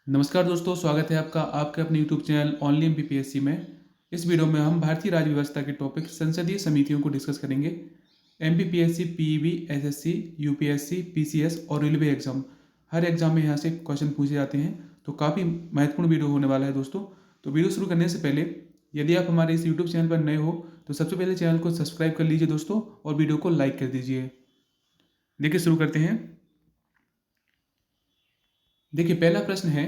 नमस्कार दोस्तों, स्वागत है आपका आपके अपने यूट्यूब चैनल ओनली एमपीपीएससी में। इस वीडियो में हम भारतीय राज्य व्यवस्था के टॉपिक संसदीय समितियों को डिस्कस करेंगे। MPPSC, PEB, SSC, UPSC, PCS और रेलवे एग्जाम, हर एग्जाम में यहाँ से क्वेश्चन पूछे जाते हैं, तो काफ़ी महत्वपूर्ण वीडियो होने वाला है दोस्तों। तो वीडियो शुरू करने से पहले यदि आप हमारे इस यूट्यूब चैनल पर नए हो तो सबसे पहले चैनल को सब्सक्राइब कर लीजिए दोस्तों, और वीडियो को लाइक कर दीजिए। देखिए शुरू करते हैं। देखिए पहला प्रश्न है,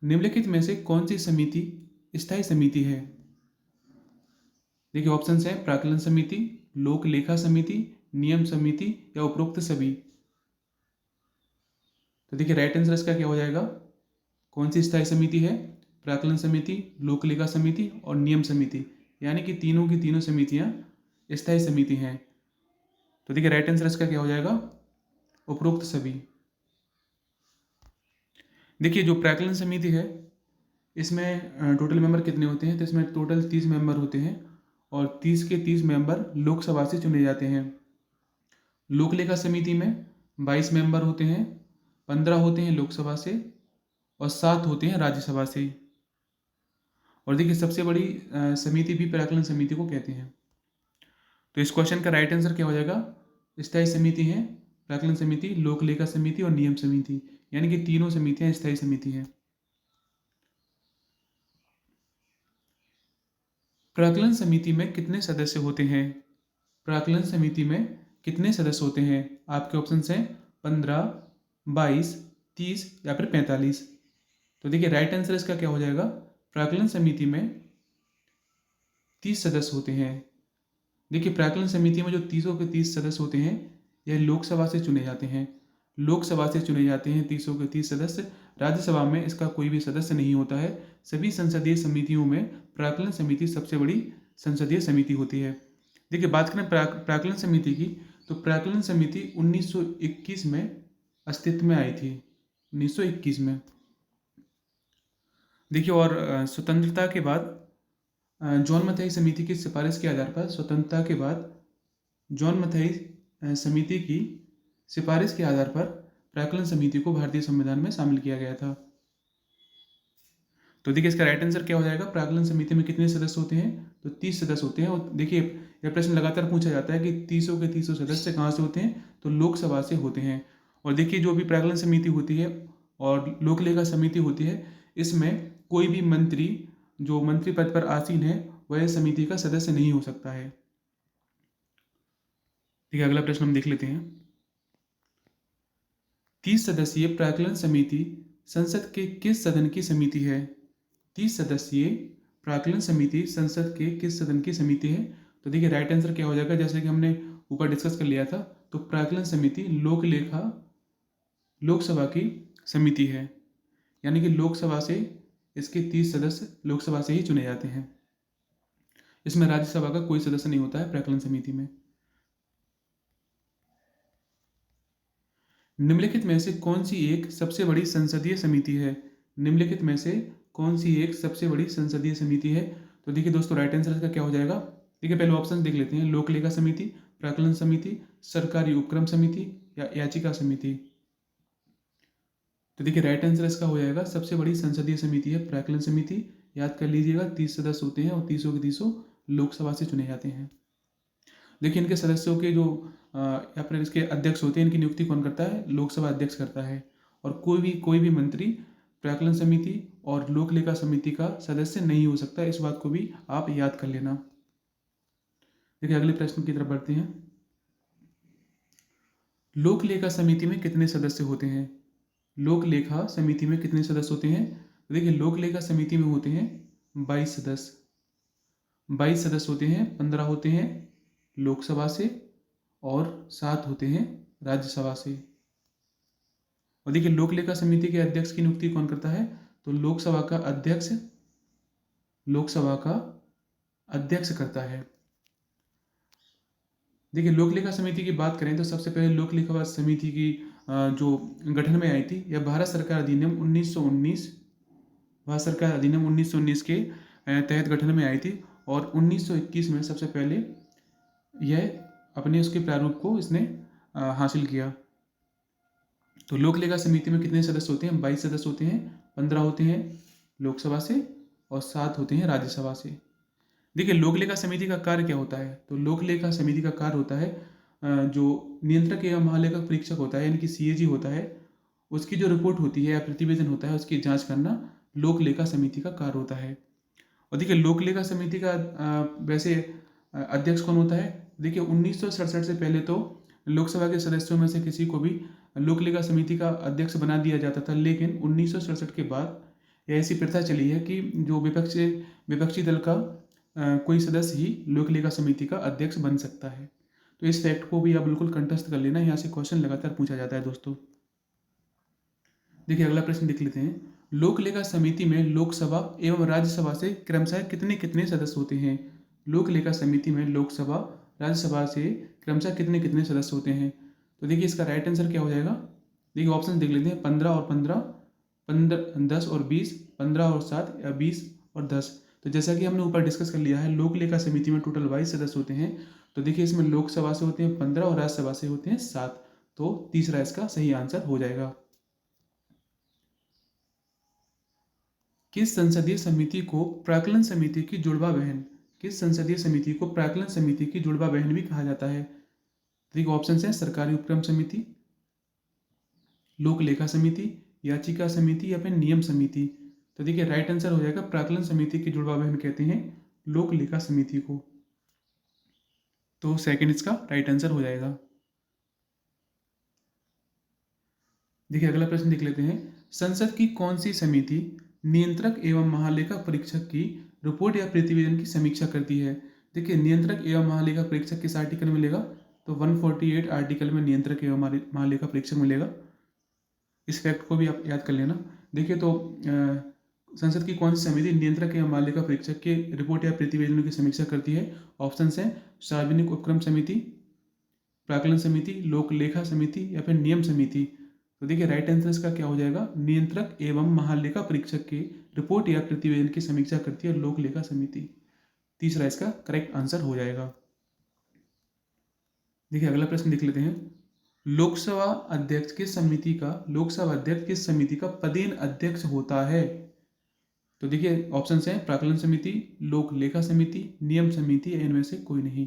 निम्नलिखित में से कौन सी समिति स्थायी समिति है? देखिए ऑप्शंस हैं प्राक्कलन समिति, लोक लेखा समिति, नियम समिति या उपरोक्त सभी। तो देखिए राइट आंसर इसका क्या हो जाएगा? कौन सी स्थायी समिति है? प्राक्कलन समिति, लोक लेखा समिति और नियम समिति, यानी कि तीनों की तीनों समितियां स्थायी समिति हैं। तो देखिए राइट आंसर इसका क्या हो जाएगा? उपरोक्त सभी। देखिए जो प्राक्कलन समिति है इसमें टोटल मेंबर कितने होते हैं? तो इसमें टोटल 30 मेंबर होते हैं और 30 के 30 मेंबर लोकसभा से चुने जाते हैं। लोक लेखा समिति में 22 मेंबर होते हैं, 15 होते हैं लोकसभा से और 7 होते हैं राज्यसभा से। और देखिए सबसे बड़ी समिति भी प्राक्कलन समिति को कहते हैं। तो इस क्वेश्चन का राइट आंसर क्या हो जाएगा? स्थायी समिति है प्राक्कलन समिति, लोक लेखा समिति और नियम समिति, यानी कि तीनों समितियां स्थायी समिति हैं। प्राक्कलन समिति में कितने सदस्य होते हैं? प्राक्कलन समिति में कितने सदस्य होते हैं? आपके ऑप्शन हैं 15, 22, 30 या फिर 45। तो देखिए राइट आंसर इसका क्या हो जाएगा? प्राक्कलन समिति में 30 सदस्य होते हैं। देखिए प्राक्कलन समिति में जो 30 के 30 सदस्य होते हैं यह लोकसभा से चुने जाते हैं। लोकसभा से चुने जाते हैं 30 के 30 सदस्य। राज्यसभा में इसका कोई भी सदस्य नहीं होता है। सभी संसदीय समितियों में प्राक्कलन समिति सबसे बड़ी संसदीय समिति होती है। देखिए बात करें प्राक्कलन समिति की, तो प्राक्कलन समिति 1921 में अस्तित्व में आई थी। 1921 में। देखिए और स्वतंत्रता के बाद जॉन मथाई समिति की सिफारिश के आधार पर, स्वतंत्रता के बाद जॉन मथाई समिति की सिफारिश के आधार पर प्राक्कलन समिति को भारतीय संविधान में शामिल किया गया था। तो देखिए इसका राइट आंसर क्या हो जाएगा? प्राक्कलन समिति में कितने सदस्य होते हैं? तो 30 सदस्य होते हैं। और देखिए यह प्रश्न लगातार पूछा जाता है कि 30 के 30 सदस्य कहाँ से होते हैं? तो लोकसभा से होते हैं। और देखिए जो भी प्राक्कलन समिति होती है और लोक लेखा समिति होती है, इसमें कोई भी मंत्री जो मंत्री पद पर आसीन है वह समिति का सदस्य नहीं हो सकता है। ठीक है, अगला प्रश्न हम देख लेते हैं। 30 सदस्यीय प्राक्कलन समिति संसद के किस सदन की समिति है? 30 सदस्यीय प्राक्कलन समिति संसद के किस सदन की समिति है? तो देखिए राइट आंसर क्या हो जाएगा? जैसे कि हमने ऊपर डिस्कस कर लिया था, तो प्राक्कलन समिति लोक लेखा लोकसभा की समिति है, यानी कि लोकसभा से इसके 30 सदस्य लोकसभा से ही चुने जाते हैं। इसमें राज्यसभा का कोई सदस्य नहीं होता है प्राक्कलन समिति में। निम्नलिखित में से कौन सी एक सबसे बड़ी संसदीय समिति है? निम्नलिखित में से कौन सी एक सबसे बड़ी संसदीय समिति है? तो देखिए दोस्तों राइट आंसर इसका क्या हो जाएगा? देखिए पहले ऑप्शन देख लेते हैं। लोक लेखा समिति, प्राक्कलन समिति, सरकारी उपक्रम समिति या याचिका समिति। तो देखिए राइट आंसर इसका हो जाएगा सबसे बड़ी संसदीय समिति है प्राक्कलन समिति। याद कर लीजिएगा 30 सदस्य होते हैं और 30 के 30 लोकसभा से चुने जाते हैं। देखिए इनके सदस्यों के जो या फिर इसके अध्यक्ष होते हैं, इनकी नियुक्ति कौन करता है? लोकसभा अध्यक्ष करता है। और कोई भी मंत्री प्राक्कलन समिति और लोक लेखा समिति का सदस्य नहीं हो सकता। इस बात को भी आप याद कर लेना। देखिए अगले प्रश्न की तरफ बढ़ते हैं। लोक लेखा समिति में कितने सदस्य होते हैं? लोक लेखा समिति में कितने सदस्य होते हैं? तो देखिए लोक लेखा समिति में होते हैं 22 सदस्य। 22 सदस्य होते हैं, 15 होते हैं लोकसभा से और 7 होते हैं राज्यसभा से। और देखिए लोक लेखा समिति के अध्यक्ष की नियुक्ति कौन करता है? तो लोकसभा का अध्यक्ष करता है। देखिए लोक लेखा समिति की बात करें तो सबसे पहले लोक लेखा समिति की जो गठन में आई थी, यह भारत सरकार अधिनियम 1919 के तहत गठन में आई थी। और 1921 में सबसे पहले यह अपने उसके प्रारूप को इसने हासिल किया। तो लोक लेखा समिति में कितने सदस्य होते हैं? 22 सदस्य होते हैं 15 होते हैं लोकसभा से और 7 होते हैं राज्यसभा से। देखिए लोक लेखा समिति का कार्य क्या होता है, तो लोक लेखा समिति का कार्य होता है जो नियंत्रक एवं महालेखा परीक्षक होता है यानी कि सीएजी होता है, उसकी जो रिपोर्ट होती है या प्रतिवेदन होता है उसकी जांच करना लोक लेखा समिति का कार्य होता है। और देखिए लोक लेखा समिति का वैसे अध्यक्ष कौन होता है। देखिए 1967 से पहले तो लोकसभा के सदस्यों में से किसी को भी लोक लेखा समिति का अध्यक्ष बना दिया जाता था, लेकिन 1967 के बाद ऐसी प्रथा चली है कि जो विपक्षी दल का कोई सदस्य ही लोक लेखा समिति का अध्यक्ष बन सकता है। तो इस फैक्ट को भी आप बिल्कुल कंठस्थ कर लेना, यहाँ से क्वेश्चन लगातार पूछा जाता है दोस्तों। देखिए अगला प्रश्न देख लेते हैं। लोक लेखा समिति में लोकसभा एवं राज्यसभा से क्रमशः कितने कितने सदस्य होते हैं। लोक लेखा समिति में लोकसभा राज्यसभा से क्रमशः कितने कितने सदस्य होते हैं। तो देखिए इसका राइट आंसर क्या हो जाएगा। देखिए ऑप्शन देख लेते हैं, 15 और 15, 10 और 20, 15 और 7 या 20 और 10। तो जैसा कि हमने ऊपर डिस्कस कर लिया है, लोक लेखा समिति में टोटल 22 सदस्य होते हैं। तो देखिए इसमें लोकसभा से होते हैं 15 और राज्यसभा से होते हैं 7। तो तीसरा इसका सही आंसर हो जाएगा। किस संसदीय समिति को प्राक्कलन समिति की जुड़वा बहन, किस संसदीय समिति को प्राक्कलन समिति की जुड़वा बहन भी कहा जाता है। देखिए ऑप्शन है सरकारी उपक्रम समिति, लोक लेखा समिति, याचिका समिति या फिर नियम समिति। तो देखिए राइट आंसर हो जाएगा प्राक्कलन समिति की जुड़वा बहन कहते हैं लोक लेखा समिति को। तो सेकंड इसका राइट आंसर हो जाएगा। देखिए अगला प्रश्न देख लेते हैं। संसद की कौन सी समिति नियंत्रक एवं महालेखा परीक्षक की रिपोर्ट या प्रतिवेदन की समीक्षा करती है। देखिए नियंत्रक एवं महालेखा परीक्षक किस आर्टिकल में मिलेगा, तो 148 आर्टिकल में नियंत्रक एवं महालेखा परीक्षक मिलेगा। इस फैक्ट को भी आप याद कर लेना। देखिए तो संसद की कौन सी समिति नियंत्रक एवं महालेखा परीक्षक के रिपोर्ट या प्रतिवेदनों की समीक्षा करती है। ऑप्शन है सार्वजनिक उपक्रम समिति, प्राक्कलन समिति, लोक लेखा समिति या फिर नियम समिति। तो देखिए राइट आंसर इसका क्या हो जाएगा, नियंत्रक एवं महालेखा परीक्षक की रिपोर्ट या प्रतिवेदन की समीक्षा करती है लोक लेखा समिति। तीसरा इसका करेक्ट आंसर हो जाएगा। देखिए अगला प्रश्न देख लेते हैं। लोकसभा अध्यक्ष किस समिति का पदेन अध्यक्ष होता है। तो देखिए ऑप्शन है प्राक्कलन समिति, लोक लेखा समिति, नियम समिति या इनमें से कोई नहीं।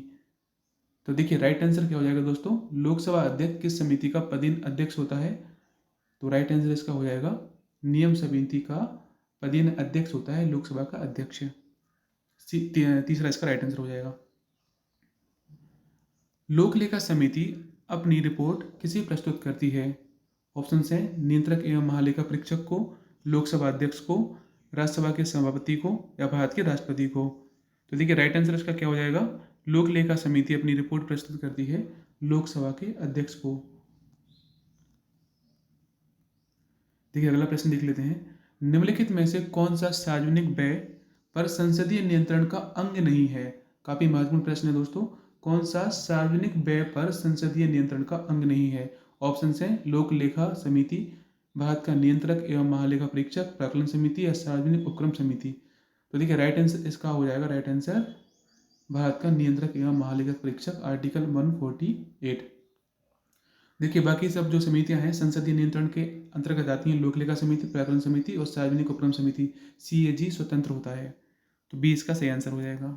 तो देखिए राइट आंसर क्या हो जाएगा दोस्तों, लोकसभा अध्यक्ष किस समिति का पदेन अध्यक्ष होता है। तो राइट आंसर इसका हो जाएगा नियम समिति का पदेन अध्यक्ष होता है लोकसभा का अध्यक्ष। तीसरा इसका राइट आंसर हो जाएगा। लोक लेखा समिति अपनी रिपोर्ट किसे प्रस्तुत करती है। ऑप्शन है नियंत्रक एवं महालेखा परीक्षक को, लोकसभा अध्यक्ष को, राज्यसभा के सभापति को या भारत के राष्ट्रपति को। तो देखिए राइट आंसर इसका क्या हो जाएगा, लोक लेखा समिति अपनी रिपोर्ट प्रस्तुत करती है लोकसभा के अध्यक्ष को। देखिए अगला प्रश्न देख लेते हैं। निम्नलिखित में से कौन सा सार्वजनिक व्यय पर संसदीय नियंत्रण का अंग नहीं है। काफी महत्वपूर्ण प्रश्न है दोस्तों। कौन सा सार्वजनिक व्यय पर संसदीय नियंत्रण का अंग नहीं है। ऑप्शन है लोक लेखा समिति, भारत का नियंत्रक एवं महालेखा परीक्षक, प्राक्कलन समिति या सार्वजनिक उपक्रम समिति। तो देखिए राइट आंसर इसका हो जाएगा, राइट आंसर भारत का नियंत्रक एवं महालेखा परीक्षक, आर्टिकल 148। देखिए बाकी सब जो समितियां हैं संसदीय नियंत्रण के अंतर्गत आती हैं, लोक लेखा समिति, प्राक्कलन समिति और सार्वजनिक उपक्रम समिति। सीएजी स्वतंत्र होता है। तो बी इसका सही आंसर हो जाएगा।